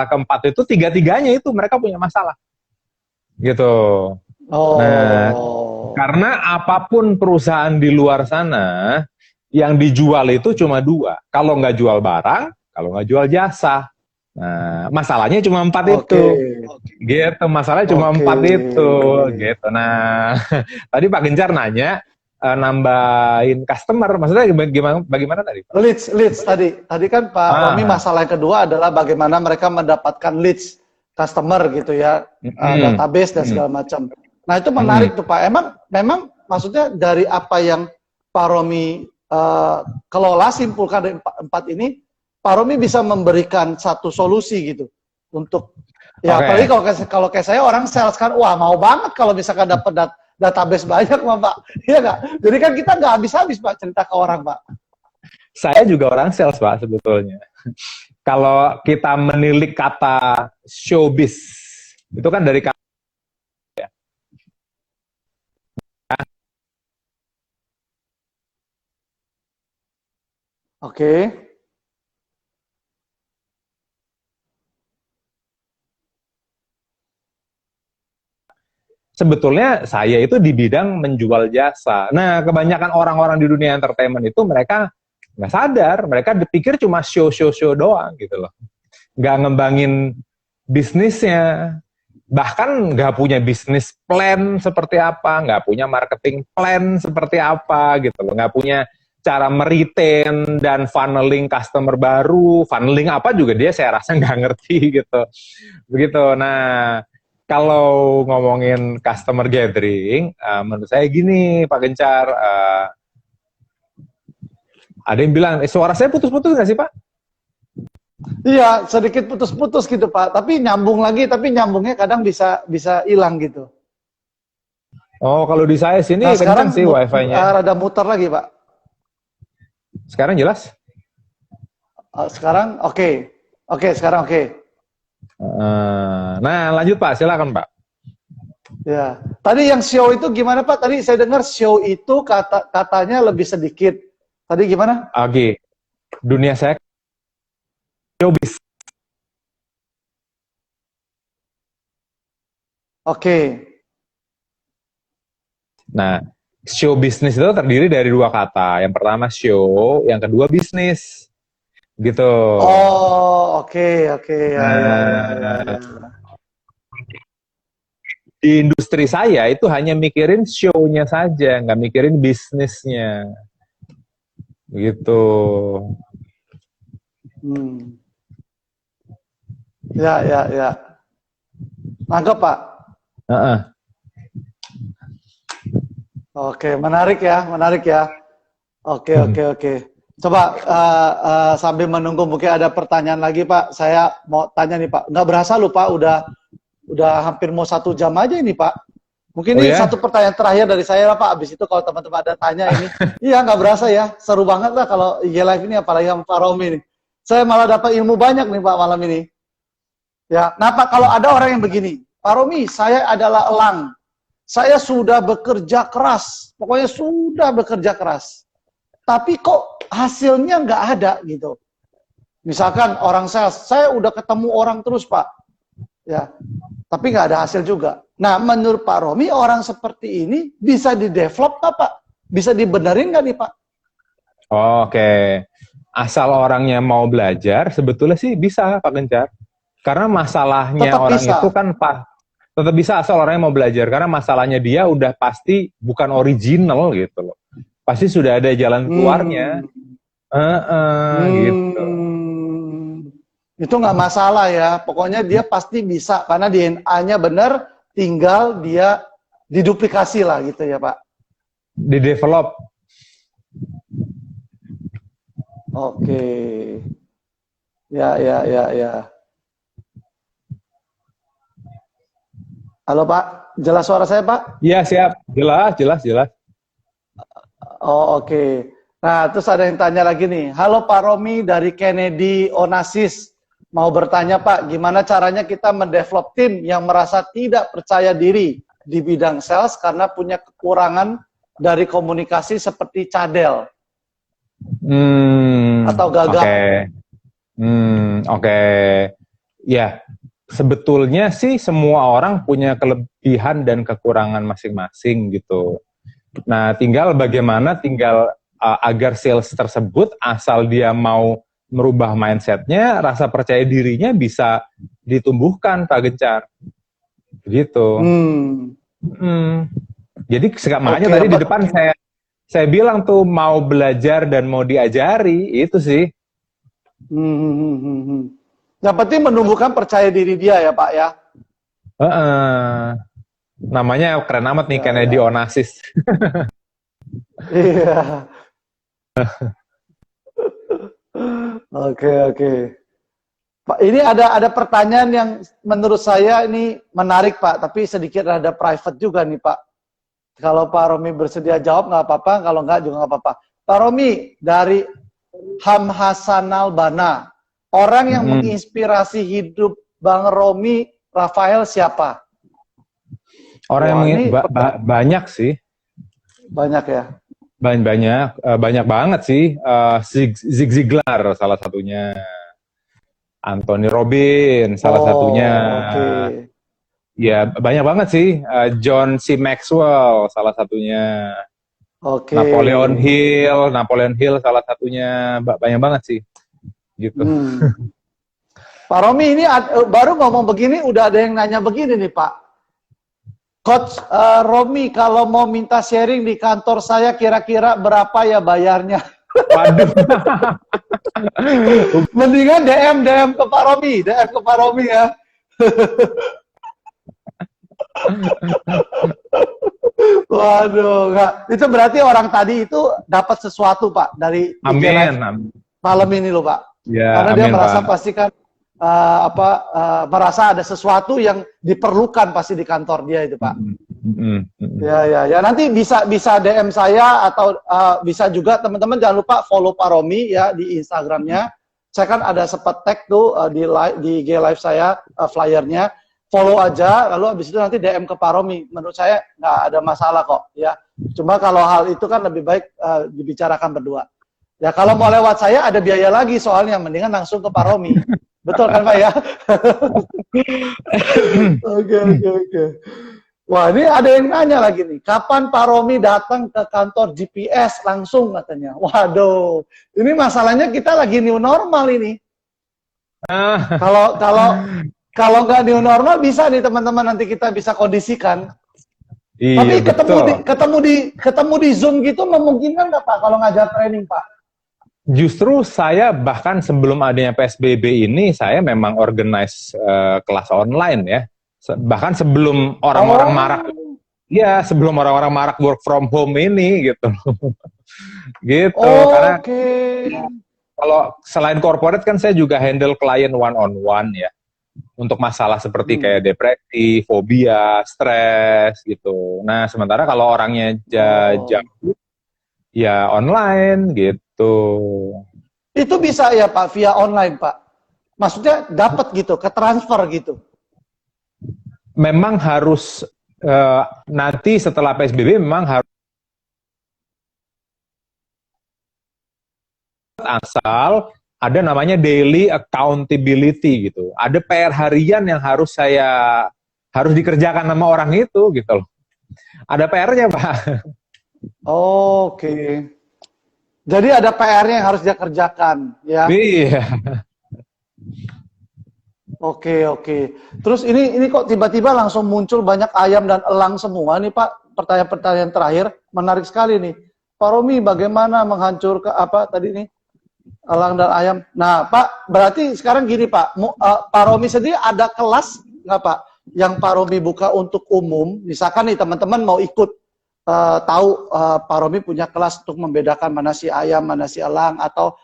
keempat itu tiga-tiganya itu mereka punya masalah. Gitu. Nah, karena apapun perusahaan di luar sana, yang dijual itu cuma 2. Kalau nggak jual barang, kalau nggak jual jasa. Nah, masalahnya cuma 4 itu. Gitu, masalahnya cuma 4 itu. Gitu. Nah, tadi Pak Gencar nanya, nambahin customer, maksudnya bagaimana tadi? Leads tadi kan Pak Romi, masalah yang kedua adalah bagaimana mereka mendapatkan leads customer gitu ya, database dan segala macam. Nah itu menarik tuh Pak. Memang maksudnya dari apa yang Pak Romi kelola, simpulkan dari 4 ini, Pak Romi bisa memberikan satu solusi gitu untuk ya apalagi kalau kayak saya orang sales kan, wah mau banget kalau misalkan dapat database banyak Pak. Iya nggak? Jadi kan kita nggak habis-habis Pak cerita ke orang Pak. Saya juga orang sales Pak sebetulnya. Kalau kita menilik kata showbiz, itu kan dari kata ya. Sebetulnya saya itu di bidang menjual jasa. Nah, kebanyakan orang-orang di dunia entertainment itu mereka nggak sadar, mereka dipikir cuma show doang gitu loh. Nggak ngembangin bisnisnya, bahkan nggak punya bisnis plan seperti apa, nggak punya marketing plan seperti apa gitu loh, nggak punya cara meretain dan funneling customer baru, funneling apa juga dia saya rasa nggak ngerti gitu. Begitu. Nah, kalau ngomongin customer gathering, menurut saya gini, Pak Gencar, ada yang bilang, suara saya putus-putus nggak sih, Pak? Iya, sedikit putus-putus gitu, Pak. Tapi nyambung lagi, tapi nyambungnya kadang bisa hilang gitu. Oh, kalau di saya sini kencang sih wifi-nya. Rada muter lagi, Pak. Sekarang jelas? Sekarang oke. Sekarang oke. Nah, lanjut Pak, silakan Pak. Ya, tadi yang show itu gimana Pak? Tadi saya dengar show itu katanya lebih sedikit. Tadi gimana? Oke, dunia saya showbiz. Nah, show bisnis itu terdiri dari 2 kata. Yang pertama show, yang kedua bisnis. Gitu. Oh, oke. Ya. Di industri saya itu hanya mikirin show-nya saja, nggak mikirin bisnisnya. Gitu. Ya. Nangkep Pak? Oke, menarik ya. Oke. Coba sambil menunggu mungkin ada pertanyaan lagi Pak. Saya mau tanya nih Pak. Nggak berasa loh Pak, udah hampir mau 1 jam aja ini Pak. Mungkin ini satu pertanyaan terakhir dari saya lah Pak. Abis itu kalau teman-teman ada tanya ini. Iya nggak berasa ya. Seru banget lah kalau IG Live ini, apalagi sama Pak Romi nih. Saya malah dapat ilmu banyak nih Pak malam ini. Ya, nah Pak, kalau ada orang yang begini, Pak Romi, saya adalah elang. Saya sudah bekerja keras. Pokoknya sudah bekerja keras. Tapi kok hasilnya nggak ada gitu. Misalkan orang sales, saya udah ketemu orang terus Pak, ya, tapi nggak ada hasil juga. Nah, menurut Pak Romi, orang seperti ini bisa di-develop nggak Pak? Bisa dibenerin nggak nih Pak? Oke. Asal orangnya mau belajar, sebetulnya sih bisa Pak Gencar. Karena masalahnya Tetap orang itu bisa. kan tetap bisa asal orangnya mau belajar. Karena masalahnya dia udah pasti bukan original gitu loh. Pasti sudah ada jalan keluarnya. Hmm. Gitu. Hmm. Itu nggak masalah ya. Pokoknya dia pasti bisa karena DNA-nya benar, tinggal dia diduplikasi lah gitu ya Pak. Di develop. Oke. Ya, ya, ya, ya. Halo Pak, jelas suara saya Pak? Iya siap. Jelas, jelas, jelas. Oh oke. Nah terus ada yang tanya lagi nih. Halo Pak Romi dari Kennedy Onassis. Mau bertanya Pak, gimana caranya kita mendevelop tim yang merasa tidak percaya diri di bidang sales karena punya kekurangan dari komunikasi seperti cadel atau gagap? Oke. Oke. Ya, sebetulnya sih semua orang punya kelebihan dan kekurangan masing-masing gitu. Nah, tinggal agar sales tersebut asal dia mau merubah mindsetnya, rasa percaya dirinya bisa ditumbuhkan, Pak Gencar. Gitu. Hmm. Jadi makanya Oke, tadi di depan saya bilang tuh mau belajar dan mau diajari, itu sih. Yang penting menumbuhkan percaya diri dia ya Pak ya. Namanya keren amat nih, Ya, Kennedy ya. Onassis. Iya. Oke, oke. Pak, ini ada pertanyaan yang menurut saya ini menarik Pak, tapi sedikit ada private juga nih Pak. Kalau Pak Romi bersedia jawab nggak apa-apa, kalau nggak juga nggak apa-apa. Pak Romi dari Ham Hasanal Bana, orang yang menginspirasi hidup Bang Romi Rafael siapa? Orang Wah, yang ini banyak sih. banyak ya. Banyak banget sih. Zig Ziglar salah satunya. Anthony Robbins salah satunya. Oke. Ya, banyak banget sih. John C. Maxwell salah satunya. Oke. Napoleon Hill salah satunya. Banyak banget sih. Gitu. Pak Romi ini baru ngomong begini, udah ada yang nanya begini nih Pak. Coach Romi, kalau mau minta sharing di kantor saya kira-kira berapa ya bayarnya? Waduh. Mendingan DM ke Pak Romi, DM ke Pak Romi ya. Waduh, enggak. Itu berarti orang tadi itu dapat sesuatu Pak dari IG Live malam ini loh Pak. Ya, karena amin, dia merasa Pak. pasti kan merasa ada sesuatu yang diperlukan pasti di kantor dia itu Pak. Ya nanti bisa DM saya atau bisa juga teman-teman jangan lupa follow Pak Romi ya di Instagramnya. Saya kan ada sempat tag tuh di IG Live saya flyernya. Follow aja, lalu habis itu nanti DM ke Pak Romi. Menurut saya nggak ada masalah kok ya. Cuma kalau hal itu kan lebih baik dibicarakan berdua. Ya kalau mau lewat saya ada biaya lagi soalnya, mendingan langsung ke Pak Romi. Betul kan Pak ya? Oke. Wah ini ada yang nanya lagi nih, kapan Pak Romi datang ke kantor GPS langsung katanya. Waduh, ini masalahnya kita lagi new normal ini. Kalau nggak new normal bisa nih teman-teman, nanti kita bisa kondisikan. Iya, tapi ketemu di Zoom gitu memungkinkan nggak Pak kalau ngajar training Pak? Justru saya bahkan sebelum adanya PSBB ini saya memang organize kelas online ya. Bahkan sebelum orang-orang marak, ya sebelum orang-orang marak work from home ini gitu. Gitu. Karena kalau selain corporate kan saya juga handle klien one on one ya. Untuk masalah seperti kayak depresi, fobia, stres gitu. Nah, sementara kalau orangnya jauh ya online gitu. Itu bisa ya Pak via online Pak. Maksudnya dapat gitu, ke transfer gitu. Memang harus nanti setelah PSBB memang harus asal ada namanya daily accountability gitu. Ada PR harian yang harus dikerjakan sama orang itu gitu loh. Ada PR-nya, Pak. Oke. Jadi ada PR-nya yang harus dia kerjakan, ya. Iya. Oke, oke. Terus ini kok tiba-tiba langsung muncul banyak ayam dan elang semua nih, Pak. Pertanyaan-pertanyaan terakhir menarik sekali nih. Pak Romi, bagaimana menghancurkan apa tadi nih? Elang dan ayam. Nah, Pak, berarti sekarang gini, Pak. Pak Romi sendiri ada kelas nggak, Pak? Yang Pak Romi buka untuk umum. Misalkan nih teman-teman mau ikut tahu Pak Romi punya kelas untuk membedakan mana si ayam, mana si elang, atau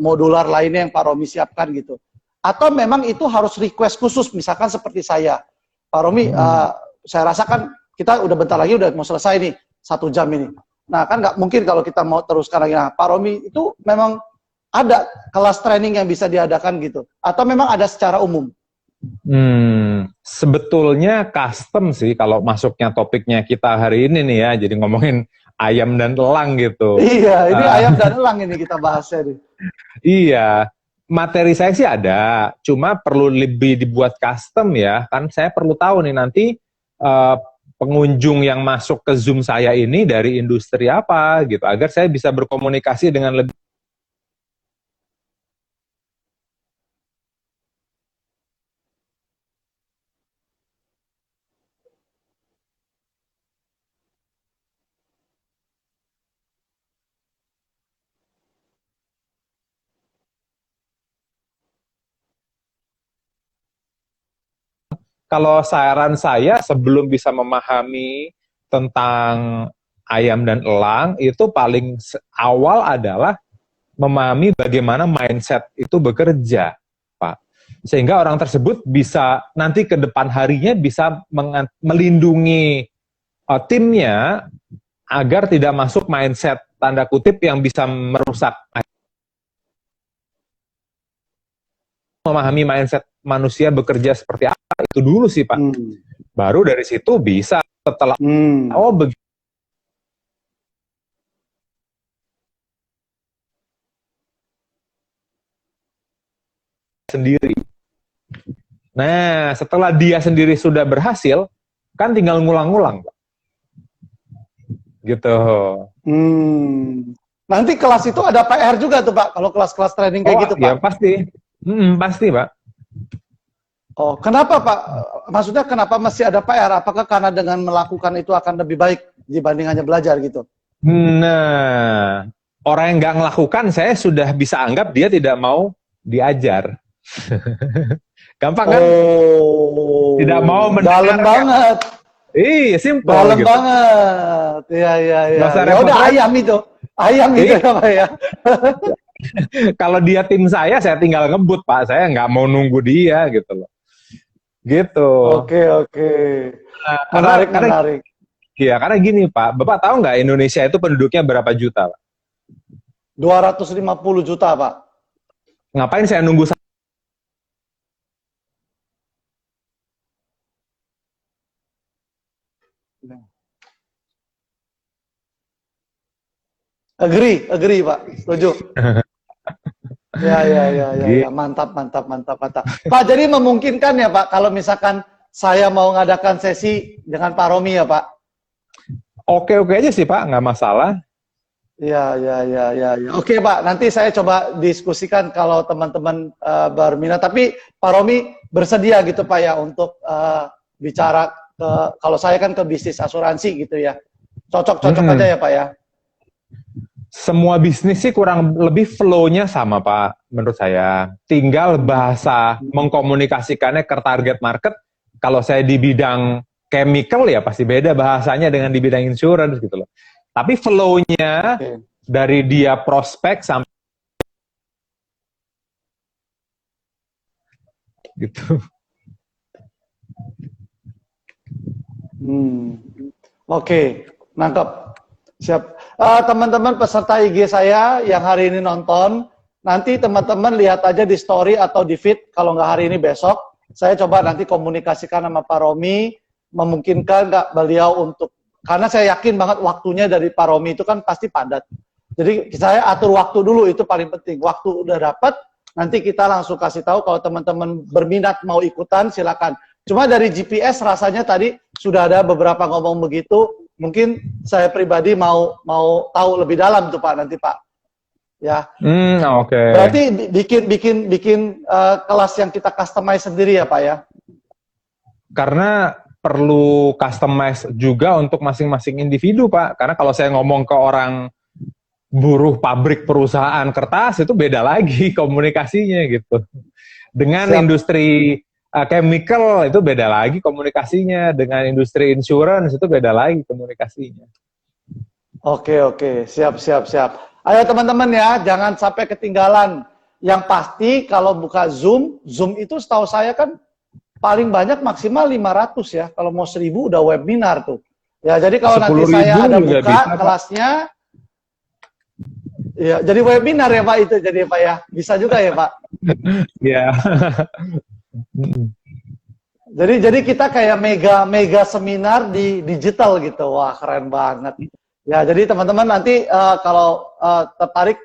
modular lainnya yang Pak Romi siapkan gitu. Atau memang itu harus request khusus, misalkan seperti saya. Pak Romi, saya rasakan kita udah bentar lagi udah mau selesai nih, 1 jam ini. Nah, kan nggak mungkin kalau kita mau teruskan lagi. Nah, Pak Romi itu memang ada kelas training yang bisa diadakan gitu? Atau memang ada secara umum? Sebetulnya custom sih kalau masuknya topiknya kita hari ini nih ya, jadi ngomongin ayam dan elang gitu. Iya, ini ayam dan elang ini kita bahasnya nih. Iya, materi saya sih ada, cuma perlu lebih dibuat custom ya, kan saya perlu tahu nih nanti pengunjung yang masuk ke Zoom saya ini dari industri apa gitu, agar saya bisa berkomunikasi dengan lebih. Kalau saran saya sebelum bisa memahami tentang ayam dan elang, itu paling awal adalah memahami bagaimana mindset itu bekerja, Pak. Sehingga orang tersebut bisa nanti ke depan harinya bisa melindungi timnya agar tidak masuk mindset tanda kutip yang bisa merusak. Memahami mindset manusia bekerja seperti apa itu dulu sih, Pak. Baru dari situ bisa setelah begitu sendiri. Nah, setelah dia sendiri sudah berhasil, kan tinggal ngulang-ngulang, Pak. Gitu. Nanti kelas itu ada PR juga tuh, Pak, kalau kelas-kelas training kayak gitu, Pak? Ya pasti. Pasti, Pak. Oh, kenapa, Pak? Maksudnya kenapa masih ada PR? Apakah karena dengan melakukan itu akan lebih baik dibanding hanya belajar gitu? Nah, orang yang nggak ngelakukan, saya sudah bisa anggap dia tidak mau diajar. Gampang kan? Tidak mau mendengar. Dalam banget. Iya, simpel. Dalam gitu. Banget. Iya. Ya udah ayam itu. Ayam itu ya, Pak ya. Kalau dia tim saya tinggal ngebut, Pak. Saya nggak mau nunggu dia gitu loh. Gitu. Oke. Nah, menarik. Iya, karena gini, Pak. Bapak tahu nggak Indonesia itu penduduknya berapa juta, Pak? 250 juta, Pak. Ngapain saya nunggu? Agree, Pak. Setuju. Ya. Mantap. Pak, jadi memungkinkan ya, Pak, kalau misalkan saya mau ngadakan sesi dengan Pak Romi ya, Pak? Oke aja sih, Pak. Nggak masalah. Ya. Oke, Pak. Nanti saya coba diskusikan kalau teman-teman berminat. Tapi Pak Romi bersedia gitu, Pak, ya, untuk bicara kalau saya kan ke bisnis asuransi gitu ya. Cocok aja ya, Pak, ya? Semua bisnis sih kurang lebih flow-nya sama, Pak, menurut saya. Tinggal bahasa mengkomunikasikannya ke target market. Kalau saya di bidang chemical ya pasti beda bahasanya dengan di bidang insurance gitu loh. Tapi flow-nya dari dia prospek sampai gitu. Oke, nangkep. Siap. Teman-teman peserta IG saya yang hari ini nonton, nanti teman-teman lihat aja di story atau di feed, kalau nggak hari ini besok. Saya coba nanti komunikasikan sama Pak Romi, memungkinkan nggak beliau untuk, karena saya yakin banget waktunya dari Pak Romi itu kan pasti padat. Jadi saya atur waktu dulu, itu paling penting. Waktu udah dapat, nanti kita langsung kasih tahu kalau teman-teman berminat mau ikutan, silakan. Cuma dari GPS rasanya tadi sudah ada beberapa ngomong begitu. Mungkin saya pribadi mau tahu lebih dalam tuh Pak nanti Pak. Ya. Oke. Berarti bikin kelas yang kita customize sendiri ya Pak ya. Karena perlu customize juga untuk masing-masing individu Pak. Karena kalau saya ngomong ke orang buruh pabrik perusahaan kertas itu beda lagi komunikasinya gitu. Dengan industri chemical itu beda lagi komunikasinya, dengan industri insurance itu beda lagi komunikasinya. Oke, siap. Ayo teman-teman ya, jangan sampai ketinggalan. Yang pasti kalau buka Zoom itu setahu saya kan paling banyak maksimal 500 ya. Kalau mau 1000 udah webinar tuh. Ya, jadi kalau nanti saya ada buka bisa, kelasnya, ya, jadi webinar ya Pak itu jadi Pak ya. Bisa juga ya Pak. Iya. Jadi kita kayak mega seminar di digital gitu. Wah, keren banget. Ya, jadi teman-teman nanti kalau tertarik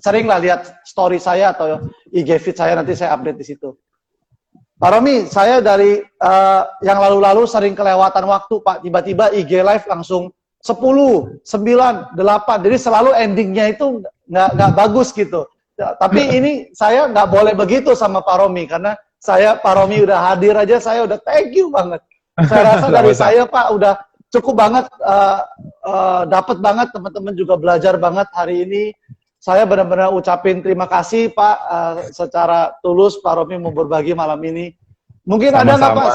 seringlah lihat story saya atau IG feed saya, nanti saya update di situ. Pak Romi, saya dari yang lalu-lalu sering kelewatan waktu Pak. Tiba-tiba IG live langsung 10, 9, 8. Jadi selalu endingnya itu nggak bagus gitu. Ya, tapi ini saya nggak boleh begitu sama Pak Romi, karena Pak Romi udah hadir aja, saya udah thank you banget. Saya rasa dari saya Pak udah cukup banget, dapat banget, teman-teman juga belajar banget hari ini. Saya benar-benar ucapin terima kasih Pak, secara tulus Pak Romi mau berbagi malam ini. Mungkin ada nggak Pak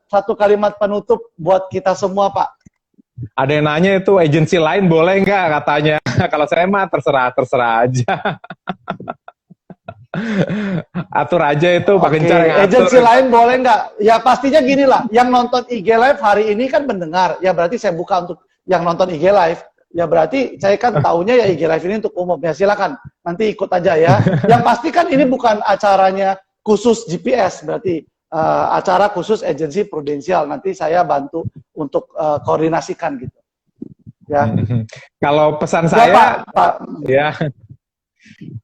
satu kalimat penutup buat kita semua Pak? Ada yang nanya itu agensi lain boleh nggak katanya. Kalau saya mah terserah aja. Atur aja itu Pak Gencar yang atur. Agensi lain boleh nggak? Ya pastinya gini lah, yang nonton IG Live hari ini kan mendengar, ya berarti saya buka untuk yang nonton IG Live. Ya berarti saya kan taunya ya IG Live ini untuk umum. Ya silakan, nanti ikut aja ya. Yang pasti kan ini bukan acaranya khusus GPS, berarti acara khusus agensi prudensial. Nanti saya bantu untuk koordinasikan gitu. Ya. Kalau pesan saya, Pak, ya,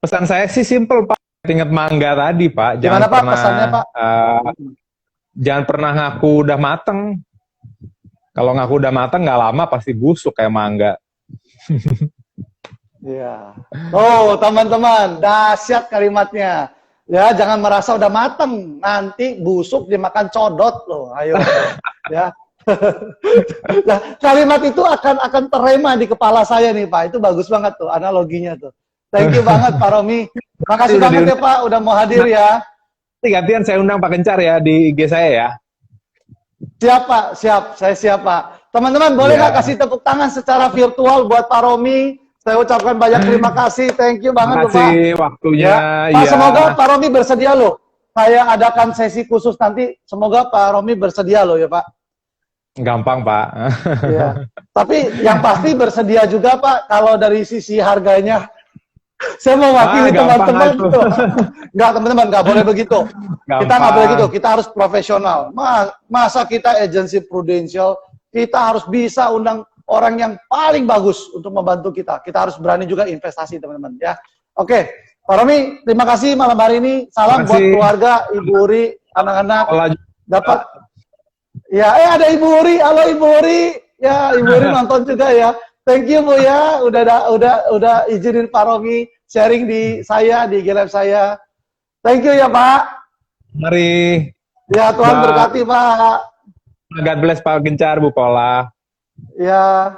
pesan saya sih simple Pak. Ingat mangga tadi Pak. Gimana Pak pesannya Pak? Jangan pernah ngaku udah mateng. Kalau ngaku udah mateng nggak lama pasti busuk kayak mangga. Iya. Oh teman-teman, dahsyat kalimatnya. Ya, jangan merasa udah mateng, nanti busuk dimakan codot loh. Ayo, ya. Nah, kalimat itu akan terema di kepala saya nih Pak. Itu bagus banget tuh analoginya tuh. Thank you banget Pak Romi. Makasih banget ya Pak udah mau hadir ya. Gantian saya undang Pak Gencar ya di IG saya ya. Siap Pak, siap. Saya siap Pak. Teman-teman boleh nggak kasih tepuk tangan secara virtual buat Pak Romi? Saya ucapkan banyak terima kasih. Thank you banget Pak. Terima kasih waktunya. Ya. Pak, semoga Pak Romi bersedia loh. Saya adakan sesi khusus nanti. Semoga Pak Romi bersedia loh ya Pak. Gampang Pak. Ya. Tapi yang pasti bersedia juga Pak. Kalau dari sisi harganya, saya mau wakili teman-teman tuh. Enggak teman-teman, nggak boleh begitu. Gampang. Kita nggak boleh gitu. Kita harus profesional. Masa kita agensi prudensial, kita harus bisa undang orang yang paling bagus untuk membantu kita. Kita harus berani juga investasi teman-teman ya. Oke, Pak Romi, terima kasih malam hari ini. Salam buat keluarga, Ibu Uri, anak-anak. Dapat. Ya, ada Ibu Uri. Halo Ibu Uri. Ya, Ibu Uri nonton juga ya. Thank you Bu ya, udah izinin Pak Romi sharing di saya, di IG Live saya. Thank you ya Pak. Mari. Ya, Tuhan berkati Pak. God bless Pak Gencar, Bu Pola. Ya.